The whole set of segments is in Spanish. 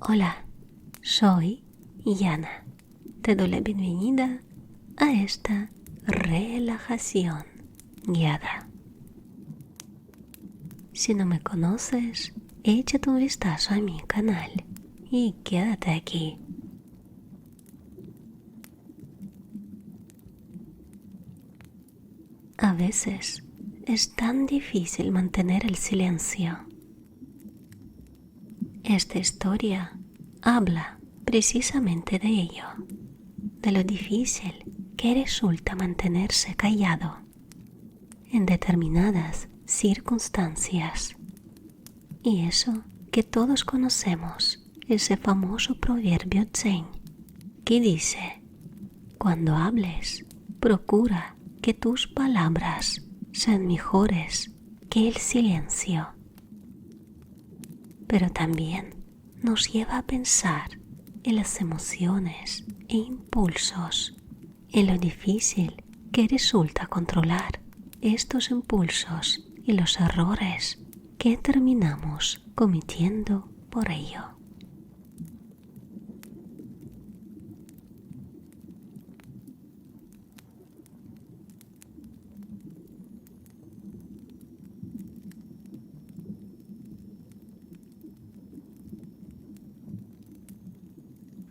Hola, soy Yana. Te doy la bienvenida a esta relajación guiada. Si no me conoces, échate un vistazo a mi canal y quédate aquí. A veces es tan difícil mantener el silencio. Esta historia habla precisamente de ello, de lo difícil que resulta mantenerse callado en determinadas circunstancias. Y eso que todos conocemos, ese famoso proverbio zen que dice: cuando hables, procura que tus palabras sean mejores que el silencio. Pero también nos lleva a pensar en las emociones e impulsos, en lo difícil que resulta controlar estos impulsos y los errores que terminamos cometiendo por ello.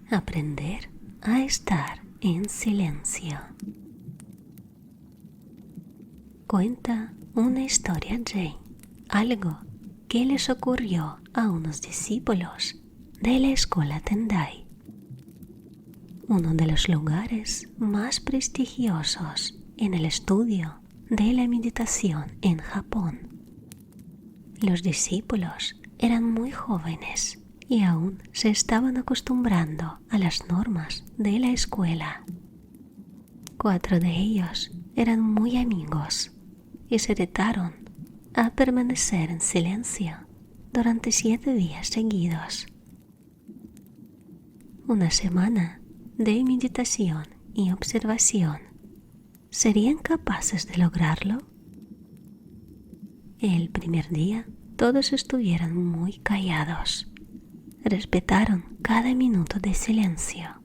Aprender a estar en silencio. Cuenta una historia zen, algo que les ocurrió a unos discípulos de la escuela Tendai, uno de los lugares más prestigiosos en el estudio de la meditación en Japón. Los discípulos eran muy jóvenes y aún se estaban acostumbrando a las normas de la escuela. 4 de ellos eran muy amigos y se retaron a permanecer en silencio durante 7 días seguidos. Una semana de meditación y observación. ¿Serían capaces de lograrlo? El primer día todos estuvieron muy callados. Respetaron cada minuto de silencio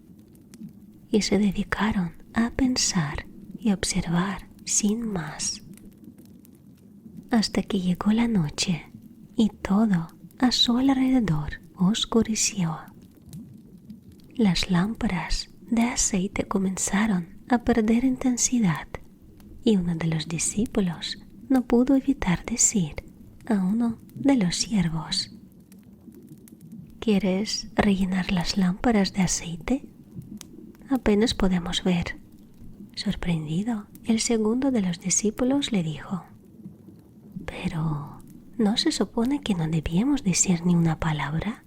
y se dedicaron a pensar y observar sin más. Hasta que llegó la noche y todo a su alrededor oscureció. Las lámparas de aceite comenzaron a perder intensidad y uno de los discípulos no pudo evitar decir a uno de los siervos: ¿quieres rellenar las lámparas de aceite? Apenas podemos ver. Sorprendido, el segundo de los discípulos le dijo: ¿pero no se supone que no debíamos decir ni una palabra?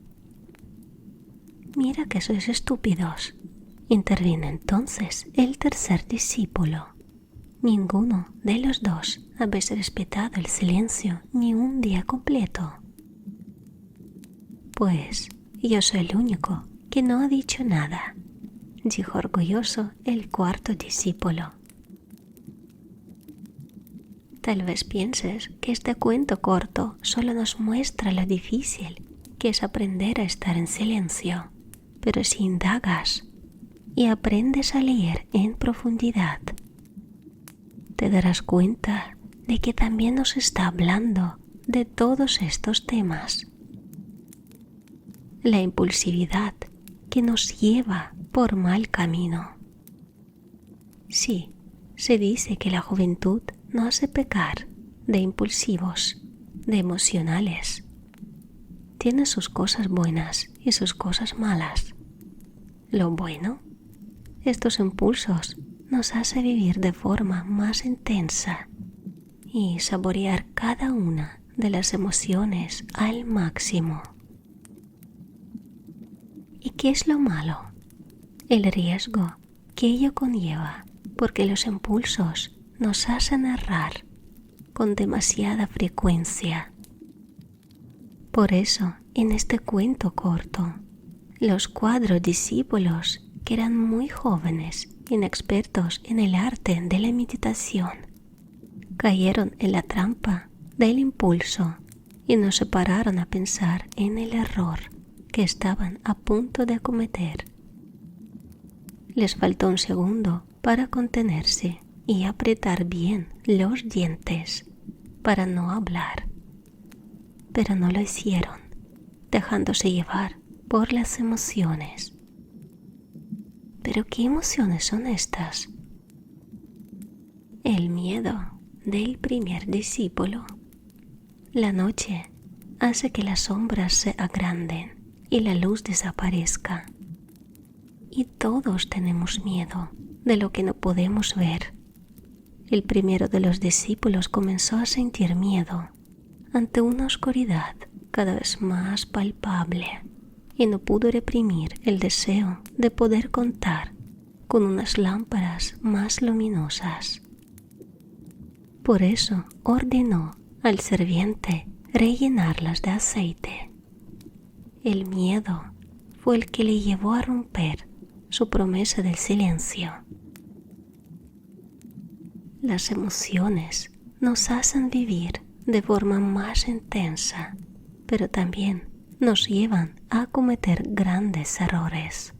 Mira que sois estúpidos, intervino entonces el tercer discípulo. Ninguno de los dos habéis respetado el silencio ni un día completo. Pues yo soy el único que no ha dicho nada, dijo orgulloso el cuarto discípulo. Tal vez pienses que este cuento corto solo nos muestra lo difícil que es aprender a estar en silencio, pero si indagas y aprendes a leer en profundidad, te darás cuenta de que también nos está hablando de todos estos temas. La impulsividad que nos lleva por mal camino. Sí, se dice que la juventud no hace pecar de impulsivos, de emocionales. Tiene sus cosas buenas y sus cosas malas. Lo bueno, estos impulsos nos hace vivir de forma más intensa y saborear cada una de las emociones al máximo. ¿Y qué es lo malo? El riesgo que ello conlleva, porque los impulsos nos hacen errar con demasiada frecuencia. Por eso, en este cuento corto, los 4 discípulos, que eran muy jóvenes, inexpertos en el arte de la meditación, cayeron en la trampa del impulso y no se pararon a pensar en el error que estaban a punto de acometer. Les faltó un segundo para contenerse y apretar bien los dientes para no hablar, pero no lo hicieron, dejándose llevar por las emociones. ¿Pero qué emociones son estas? El miedo del primer discípulo. La noche hace que las sombras se agranden y la luz desaparezca. Y todos tenemos miedo de lo que no podemos ver. El primero de los discípulos comenzó a sentir miedo ante una oscuridad cada vez más palpable y no pudo reprimir el deseo de poder contar con unas lámparas más luminosas. Por eso ordenó al sirviente rellenarlas de aceite. El miedo fue el que le llevó a romper su promesa del silencio. Las emociones nos hacen vivir de forma más intensa, pero también nos llevan a cometer grandes errores.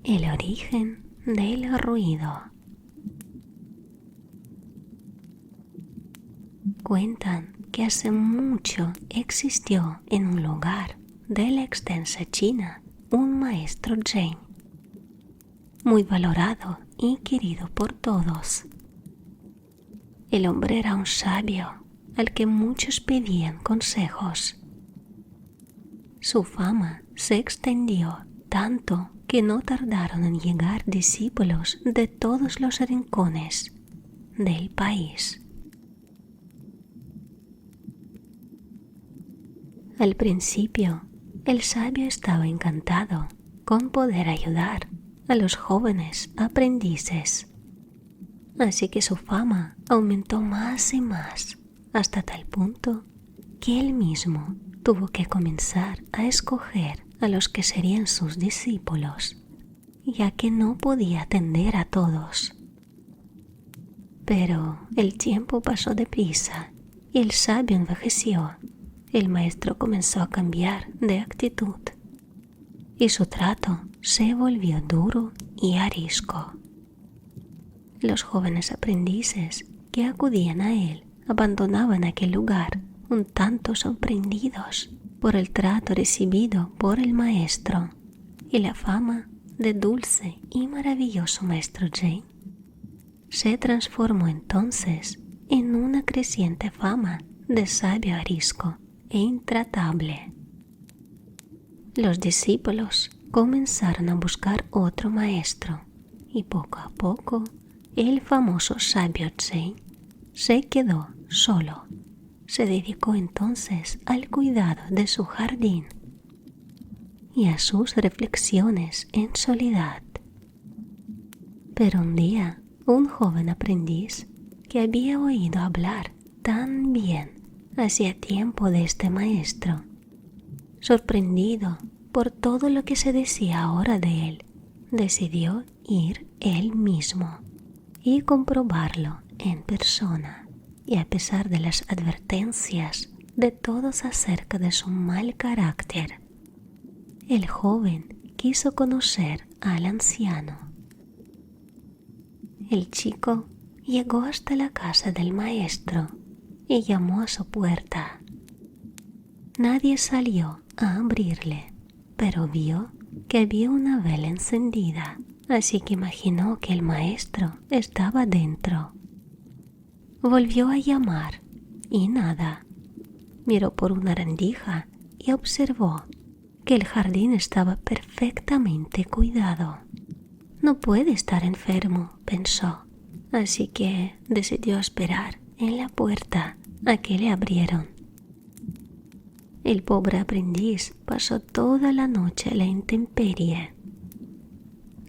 El origen del ruido. Cuentan que hace mucho existió en un lugar de la extensa China un maestro Zen, muy valorado y querido por todos. El hombre era un sabio al que muchos pedían consejos. Su fama se extendió tanto que no tardaron en llegar discípulos de todos los rincones del país. Al principio, el sabio estaba encantado con poder ayudar a los jóvenes aprendices, así que su fama aumentó más y más hasta tal punto que él mismo tuvo que comenzar a escoger a los que serían sus discípulos, ya que no podía atender a todos. Pero el tiempo pasó deprisa y el sabio envejeció. El maestro comenzó a cambiar de actitud y su trato se volvió duro y arisco. Los jóvenes aprendices que acudían a él abandonaban aquel lugar un tanto sorprendidos por el trato recibido por el maestro y la fama de dulce y maravilloso maestro Zen se transformó entonces en una creciente fama de sabio arisco e intratable. Los discípulos comenzaron a buscar otro maestro y poco a poco el famoso sabio Zen se quedó solo. Se dedicó entonces al cuidado de su jardín y a sus reflexiones en soledad. Pero un día, un joven aprendiz que había oído hablar tan bien hacía tiempo de este maestro, sorprendido por todo lo que se decía ahora de él, decidió ir él mismo y comprobarlo en persona. Y a pesar de las advertencias de todos acerca de su mal carácter, el joven quiso conocer al anciano. El chico llegó hasta la casa del maestro y llamó a su puerta. Nadie salió a abrirle, pero vio que había una vela encendida, así que imaginó que el maestro estaba dentro. Volvió a llamar y nada. Miró por una rendija y observó que el jardín estaba perfectamente cuidado. No puede estar enfermo, pensó, así que decidió esperar en la puerta a que le abrieron. El pobre aprendiz pasó toda la noche a la intemperie.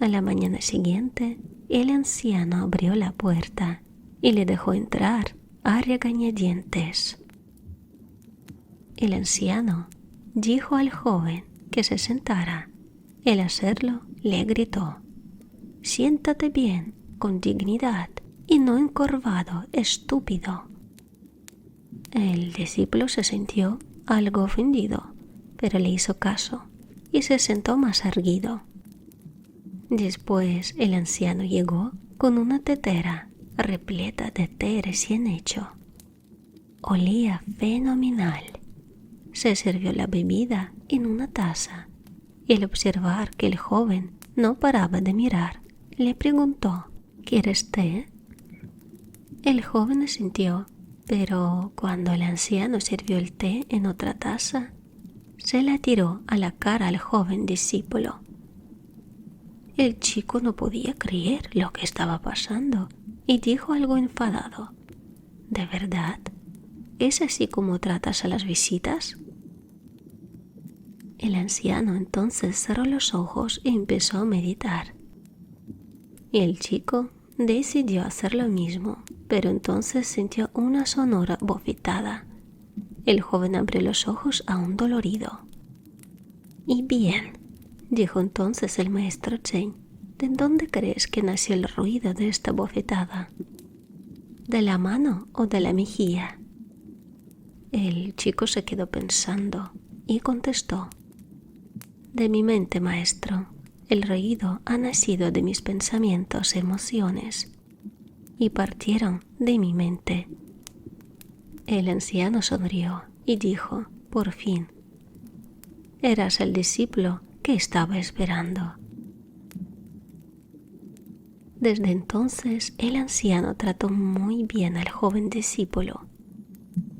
A la mañana siguiente, el anciano abrió la puerta y le dejó entrar a regañadientes. el anciano dijo al joven que se sentara. Al hacerlo, le gritó: «Siéntate bien, con dignidad, y no encorvado, estúpido». El discípulo se sintió algo ofendido, pero le hizo caso y se sentó más erguido. Después el anciano llegó con una tetera repleta de té recién hecho. Olía fenomenal. Se sirvió la bebida en una taza y al observar que el joven no paraba de mirar, le preguntó: «¿Quieres té?». El joven asintió, pero cuando el anciano sirvió el té en otra taza, se la tiró a la cara al joven discípulo. El chico no podía creer lo que estaba pasando y dijo algo enfadado: «¿De verdad? ¿Es así como tratas a las visitas?». El anciano entonces cerró los ojos y empezó a meditar. El chico decidió hacer lo mismo, pero entonces sintió una sonora bofetada. El joven abrió los ojos aún dolorido. «Y bien», dijo entonces el maestro Chen, «¿de dónde crees que nació el ruido de esta bofetada? ¿De la mano o de la mejilla?». El chico se quedó pensando y contestó: «De mi mente, maestro. El ruido ha nacido de mis pensamientos, emociones, y partieron de mi mente». El anciano sonrió y dijo: «Por fin, eras el discípulo que estaba esperando». Desde entonces el anciano trató muy bien al joven discípulo.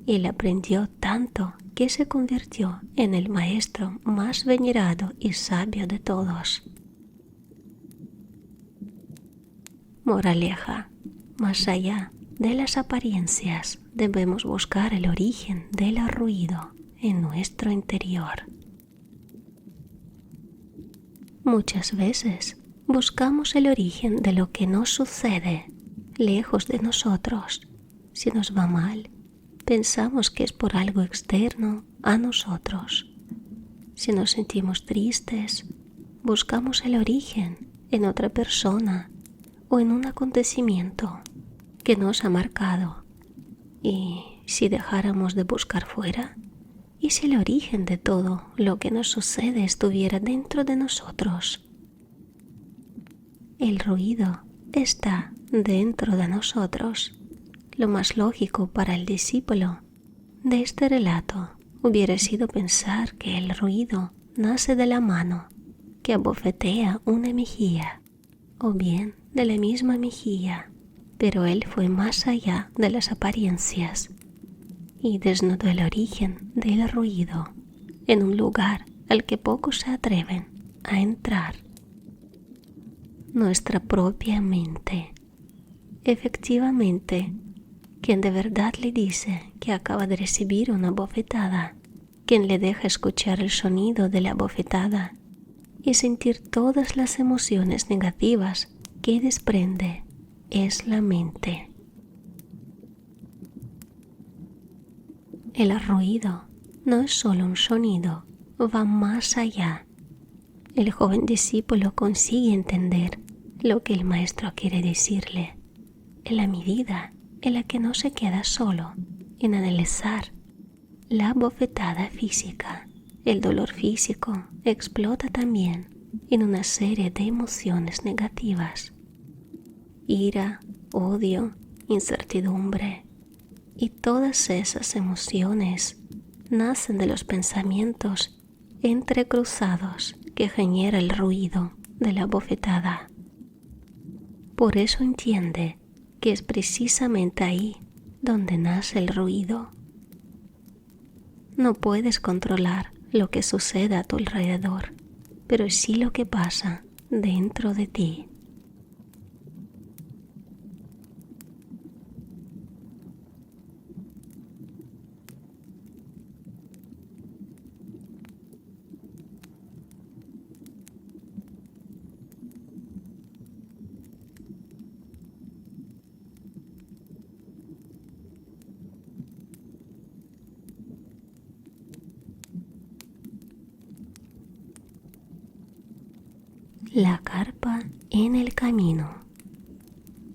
Él aprendió tanto que se convirtió en el maestro más venerado y sabio de todos. Moraleja: más allá de las apariencias, debemos buscar el origen del ruido en nuestro interior. Muchas veces buscamos el origen de lo que nos sucede lejos de nosotros. Si nos va mal, pensamos que es por algo externo a nosotros. Si nos sentimos tristes, buscamos el origen en otra persona o en un acontecimiento que nos ha marcado. Y si dejáramos de buscar fuera, ¿y si el origen de todo lo que nos sucede estuviera dentro de nosotros? El ruido está dentro de nosotros. Lo más lógico para el discípulo de este relato hubiera sido pensar que el ruido nace de la mano que abofetea una mejilla, o bien de la misma mejilla, pero él fue más allá de las apariencias y desnudó el origen del ruido en un lugar al que pocos se atreven a entrar: nuestra propia mente. Efectivamente, quien de verdad le dice que acaba de recibir una bofetada, quien le deja escuchar el sonido de la bofetada y sentir todas las emociones negativas que desprende, es la mente. El ruido no es solo un sonido, va más allá. El joven discípulo consigue entender lo que el maestro quiere decirle, en la medida en la que no se queda solo en analizar la bofetada física. El dolor físico explota también en una serie de emociones negativas: ira, odio, incertidumbre. Y todas esas emociones nacen de los pensamientos entrecruzados que genera el ruido de la bofetada. Por eso entiende que es precisamente ahí donde nace el ruido. No puedes controlar lo que sucede a tu alrededor, pero sí lo que pasa dentro de ti. La carpa en el camino.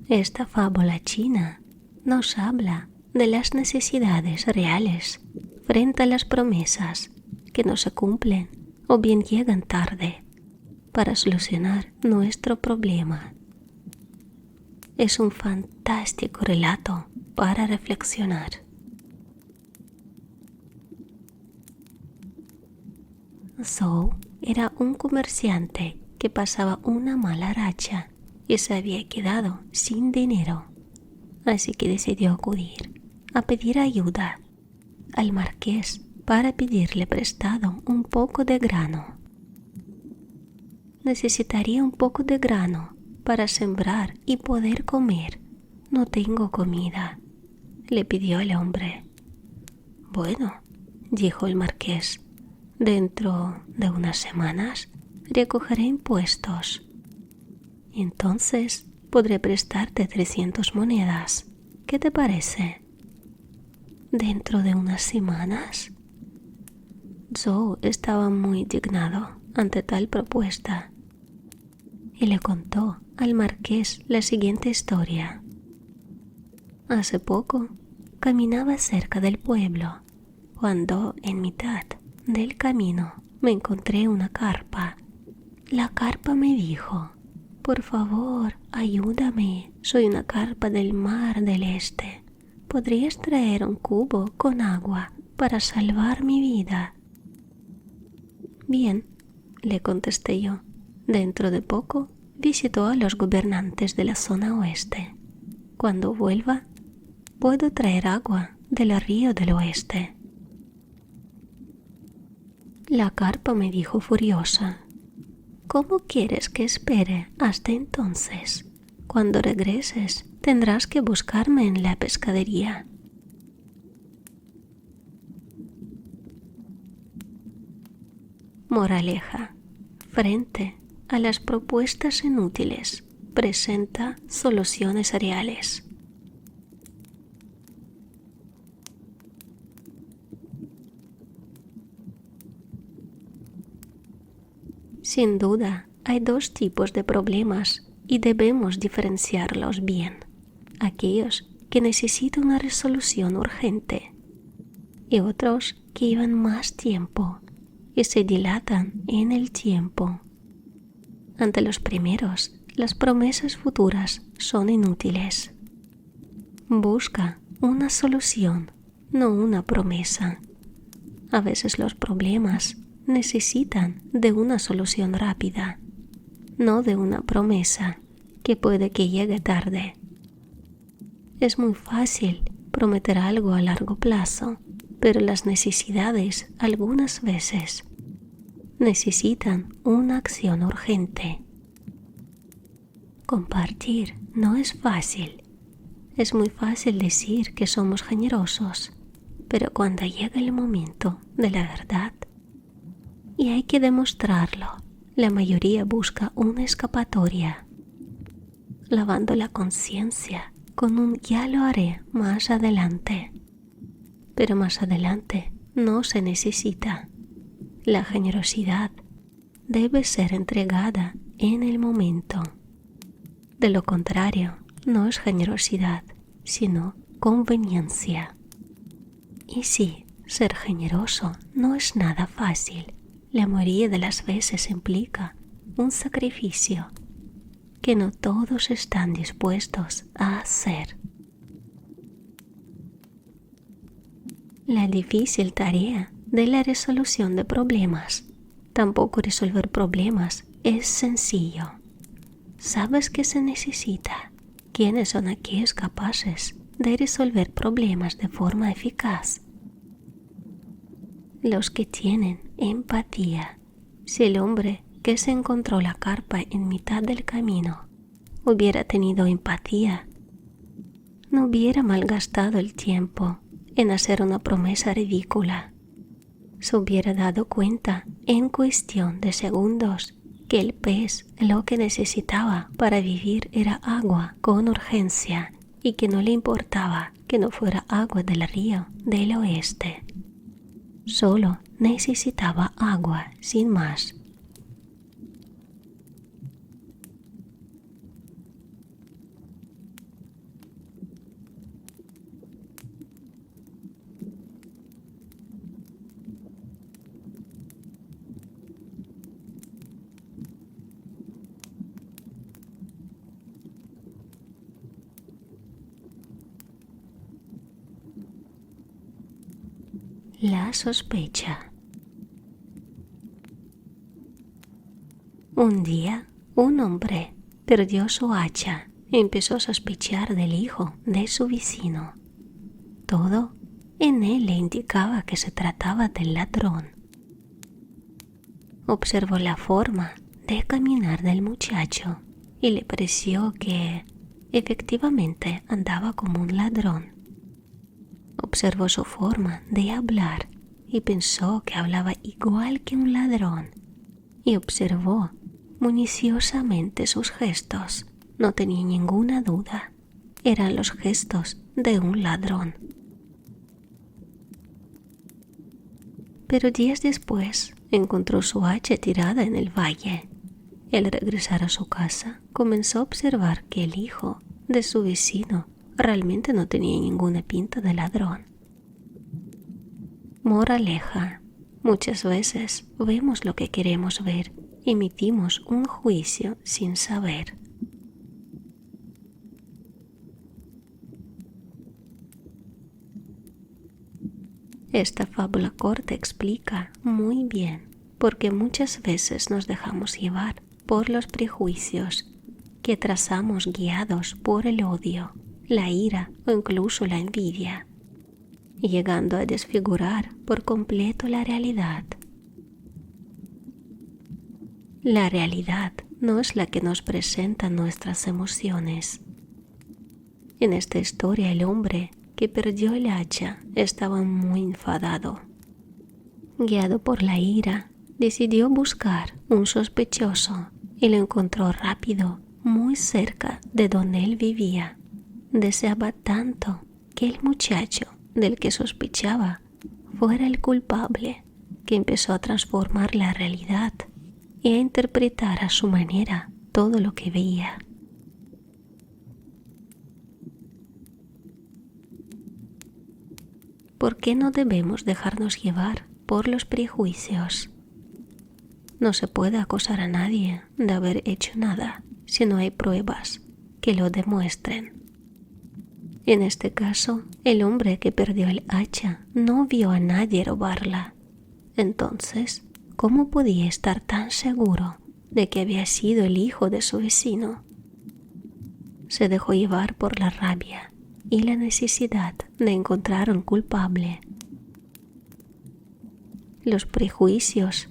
Esta fábula china nos habla de las necesidades reales frente a las promesas que no se cumplen o bien llegan tarde para solucionar nuestro problema. Es un fantástico relato para reflexionar. Zhou era un comerciante que pasaba una mala racha y se había quedado sin dinero, así que decidió acudir a pedir ayuda al marqués para pedirle prestado un poco de grano. Necesitaría un poco de grano para sembrar y poder comer. No tengo comida, le pidió el hombre. Bueno, dijo el marqués, dentro de unas semanas recogeré impuestos. Entonces podré prestarte 300 monedas. ¿Qué te parece? ¿Dentro de unas semanas? Zhou estaba muy indignado ante tal propuesta y le contó al marqués la siguiente historia. Hace poco caminaba cerca del pueblo cuando en mitad del camino me encontré una carpa. La carpa me dijo: por favor, ayúdame, soy una carpa del mar del este. ¿Podrías traer un cubo con agua para salvar mi vida? Bien, le contesté yo. Dentro de poco visitó a los gobernantes de la zona oeste. Cuando vuelva, puedo traer agua del río del oeste. La carpa me dijo furiosa: ¿cómo quieres que espere hasta entonces? Cuando regreses, tendrás que buscarme en la pescadería. Moraleja: frente a las propuestas inútiles, presenta soluciones reales. Sin duda, hay dos tipos de problemas y debemos diferenciarlos bien. Aquellos que necesitan una resolución urgente y otros que llevan más tiempo y se dilatan en el tiempo. Ante los primeros, las promesas futuras son inútiles. Busca una solución, no una promesa. A veces los problemas necesitan de una solución rápida, no de una promesa que puede que llegue tarde. Es muy fácil prometer algo a largo plazo, pero las necesidades algunas veces necesitan una acción urgente. Compartir no es fácil. Es muy fácil decir que somos generosos, pero cuando llega el momento de la verdad y hay que demostrarlo, la mayoría busca una escapatoria, lavando la conciencia con un ya lo haré más adelante. Pero más adelante no se necesita. La generosidad debe ser entregada en el momento. De lo contrario, no es generosidad, sino conveniencia. Y sí, ser generoso no es nada fácil. La mayoría de las veces implica un sacrificio que no todos están dispuestos a hacer. La difícil tarea de la resolución de problemas. Tampoco resolver problemas es sencillo. ¿Sabes qué se necesita? ¿Quiénes son aquellos capaces de resolver problemas de forma eficaz? Los que tienen empatía. Si el hombre que se encontró la carpa en mitad del camino hubiera tenido empatía, no hubiera malgastado el tiempo en hacer una promesa ridícula. Se hubiera dado cuenta en cuestión de segundos que el pez lo que necesitaba para vivir era agua con urgencia y que no le importaba que no fuera agua del río del oeste. Solo necesitaba agua, sin más. La sospecha. Un día, un hombre perdió su hacha y empezó a sospechar del hijo de su vecino. Todo en él le indicaba que se trataba del ladrón. Observó la forma de caminar del muchacho y le pareció que efectivamente andaba como un ladrón. Observó su forma de hablar y pensó que hablaba igual que un ladrón. Y observó minuciosamente sus gestos. No tenía ninguna duda. Eran los gestos de un ladrón. Pero días después encontró su hacha tirada en el valle. Al regresar a su casa, comenzó a observar que el hijo de su vecino realmente no tenía ninguna pinta de ladrón. Moraleja: muchas veces vemos lo que queremos ver, emitimos un juicio sin saber. Esta fábula corta explica muy bien por qué muchas veces nos dejamos llevar por los prejuicios que trazamos guiados por el odio, la ira o incluso la envidia, llegando a desfigurar por completo la realidad. La realidad no es la que nos presentan nuestras emociones. En esta historia, el hombre que perdió el hacha estaba muy enfadado. Guiado por la ira, decidió buscar un sospechoso y lo encontró rápido, muy cerca de donde él vivía. Deseaba tanto que el muchacho del que sospechaba fuera el culpable, que empezó a transformar la realidad y a interpretar a su manera todo lo que veía. ¿Por qué no debemos dejarnos llevar por los prejuicios? No se puede acusar a nadie de haber hecho nada si no hay pruebas que lo demuestren. En este caso, el hombre que perdió el hacha no vio a nadie robarla. Entonces, ¿cómo podía estar tan seguro de que había sido el hijo de su vecino? Se dejó llevar por la rabia y la necesidad de encontrar un culpable. Los prejuicios,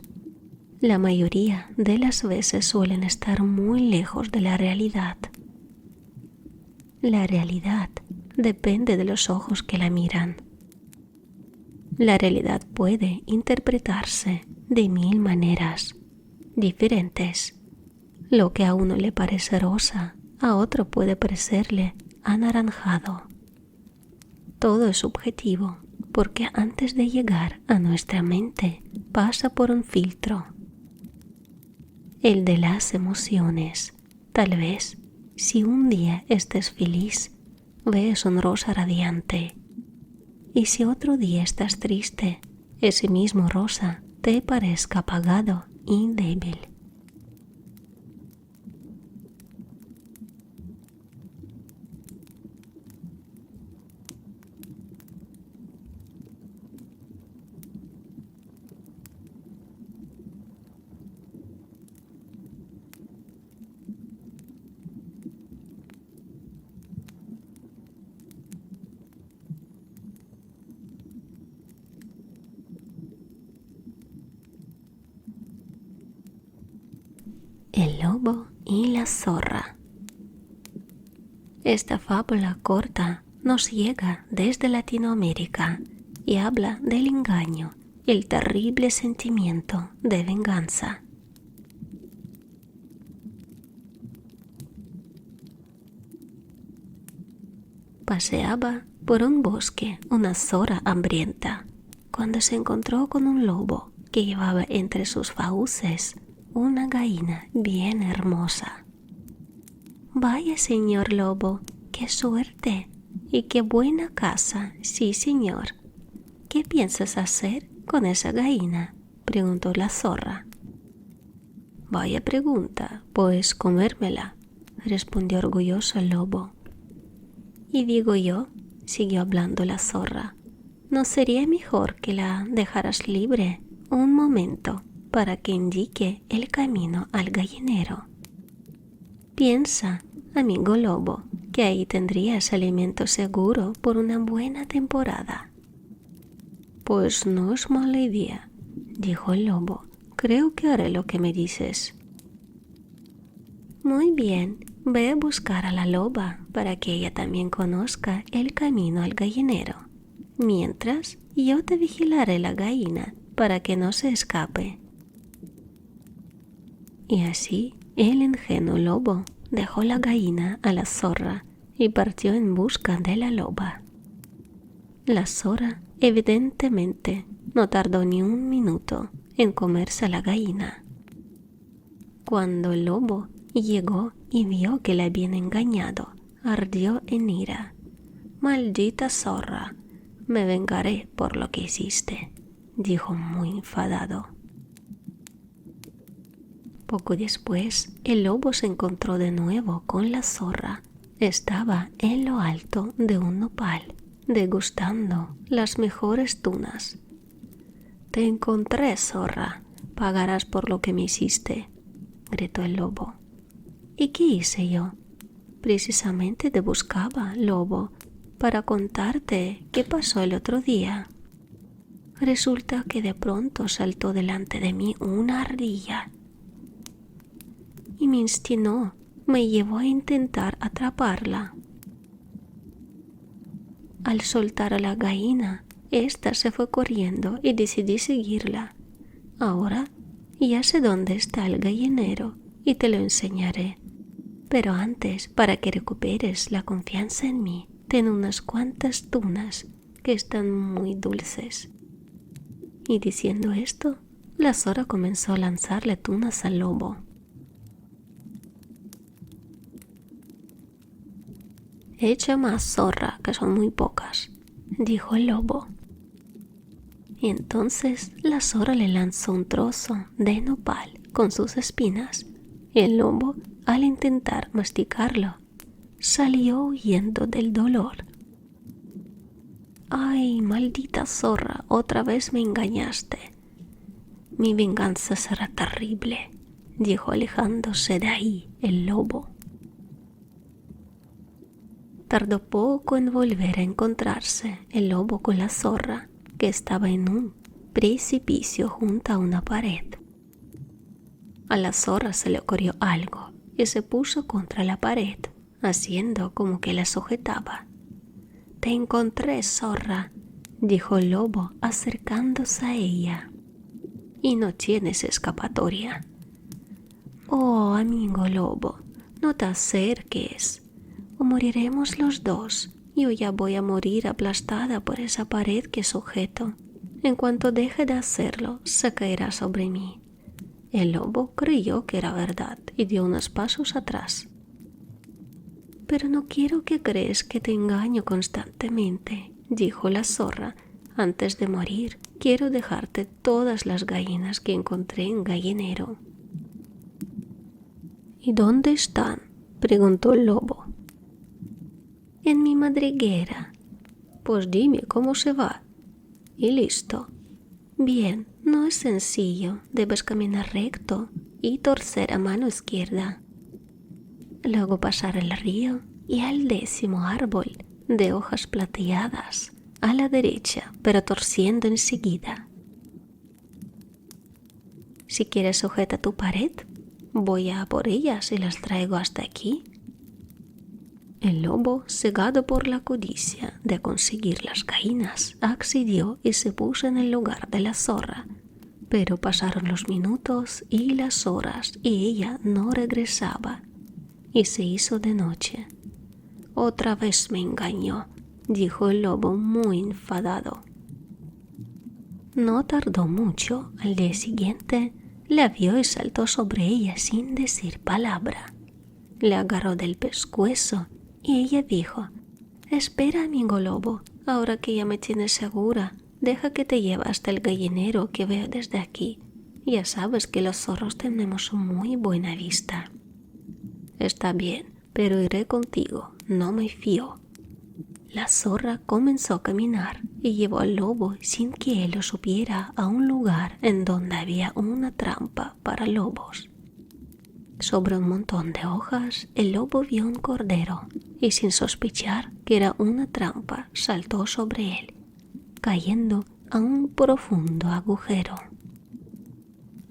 la mayoría de las veces, suelen estar muy lejos de la realidad. La realidad depende de los ojos que la miran. La realidad puede interpretarse de 1000 maneras diferentes. Lo que a uno le parece rosa, a otro puede parecerle anaranjado. Todo es subjetivo porque antes de llegar a nuestra mente pasa por un filtro, el de las emociones. Tal vez, si un día estés feliz, ves un rosa radiante, y si otro día estás triste, ese mismo rosa te parezca apagado y débil. El lobo y la zorra. Esta fábula corta nos llega desde Latinoamérica y habla del engaño y el terrible sentimiento de venganza. Paseaba por un bosque una zorra hambrienta cuando se encontró con un lobo que llevaba entre sus fauces una gallina bien hermosa. Vaya, señor lobo, qué suerte y qué buena casa, sí, señor. ¿Qué piensas hacer con esa gallina?, preguntó la zorra. Vaya pregunta, pues comérmela, respondió orgulloso el lobo. Y digo yo, siguió hablando la zorra, ¿no sería mejor que la dejaras libre un momento para que indique el camino al gallinero? Piensa, amigo lobo, que ahí tendrías alimento seguro por una buena temporada. Pues no es mala idea, dijo el lobo. Creo que haré lo que me dices. Muy bien, ve a buscar a la loba para que ella también conozca el camino al gallinero. Mientras, yo te vigilaré la gallina para que no se escape. Y así, el ingenuo lobo dejó la gallina a la zorra y partió en busca de la loba. La zorra, evidentemente, no tardó ni un minuto en comerse a la gallina. Cuando el lobo llegó y vio que la habían engañado, ardió en ira. «Maldita zorra, me vengaré por lo que hiciste», dijo muy enfadado. Poco después, el lobo se encontró de nuevo con la zorra. Estaba en lo alto de un nopal, degustando las mejores tunas. «Te encontré, zorra, pagarás por lo que me hiciste», gritó el lobo. «¿Y qué hice yo?» «Precisamente te buscaba, lobo, para contarte qué pasó el otro día. Resulta que de pronto saltó delante de mí una ardilla y mi instinto me llevó a intentar atraparla. Al soltar a la gallina, ésta se fue corriendo y decidí seguirla. Ahora ya sé dónde está el gallinero y te lo enseñaré. Pero antes, para que recuperes la confianza en mí, ten unas cuantas tunas que están muy dulces». Y diciendo esto, la zorra comenzó a lanzarle tunas al lobo. «Echa más, zorra, que son muy pocas», dijo el lobo. Y entonces la zorra le lanzó un trozo de nopal con sus espinas. El lobo, al intentar masticarlo, salió huyendo del dolor. «¡Ay, maldita zorra! Otra vez me engañaste. Mi venganza será terrible», dijo alejándose de ahí el lobo. Tardó poco en volver a encontrarse el lobo con la zorra, que estaba en un precipicio junto a una pared. A la zorra se le ocurrió algo y se puso contra la pared, haciendo como que la sujetaba. «Te encontré, zorra», dijo el lobo acercándose a ella. «Y no tienes escapatoria». «Oh, amigo lobo, no te acerques, o moriremos los dos. Yo ya voy a morir aplastada por esa pared que sujeto. En cuanto deje de hacerlo, se caerá sobre mí». El lobo creyó que era verdad y dio unos pasos atrás. «Pero no quiero que creas que te engaño constantemente», dijo la zorra. «Antes de morir, quiero dejarte todas las gallinas que encontré en gallinero». «¿Y dónde están?», preguntó el lobo. «En mi madriguera». «Pues dime cómo se va». «Y listo». «Bien, no es sencillo. Debes caminar recto y torcer a mano izquierda. Luego pasar el río y al 10º árbol de hojas plateadas a la derecha, pero torciendo enseguida. Si quieres sujeta tu pared, voy a por ellas y las traigo hasta aquí». El lobo, cegado por la codicia de conseguir las gallinas, accedió y se puso en el lugar de la zorra. Pero pasaron los minutos y las horas y ella no regresaba. Y se hizo de noche. «Otra vez me engañó», dijo el lobo muy enfadado. No tardó mucho. Al día siguiente la vio y saltó sobre ella sin decir palabra. Le agarró del pescuezo y ella dijo: «Espera, amigo lobo, ahora que ya me tienes segura, deja que te lleve hasta el gallinero que veo desde aquí. Ya sabes que los zorros tenemos muy buena vista». «Está bien, pero iré contigo, no me fío». La zorra comenzó a caminar y llevó al lobo sin que él lo supiera a un lugar en donde había una trampa para lobos. Sobre un montón de hojas, el lobo vio un cordero y sin sospechar que era una trampa, saltó sobre él, cayendo a un profundo agujero.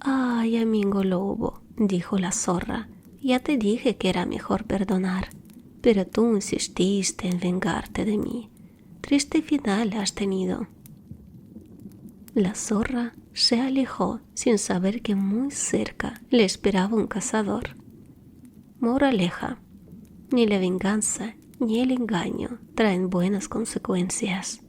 «Ay, amigo lobo», dijo la zorra, «ya te dije que era mejor perdonar, pero tú insististe en vengarte de mí. Triste final has tenido». La zorra se alejó sin saber que muy cerca le esperaba un cazador. Moraleja: ni la venganza ni el engaño traen buenas consecuencias.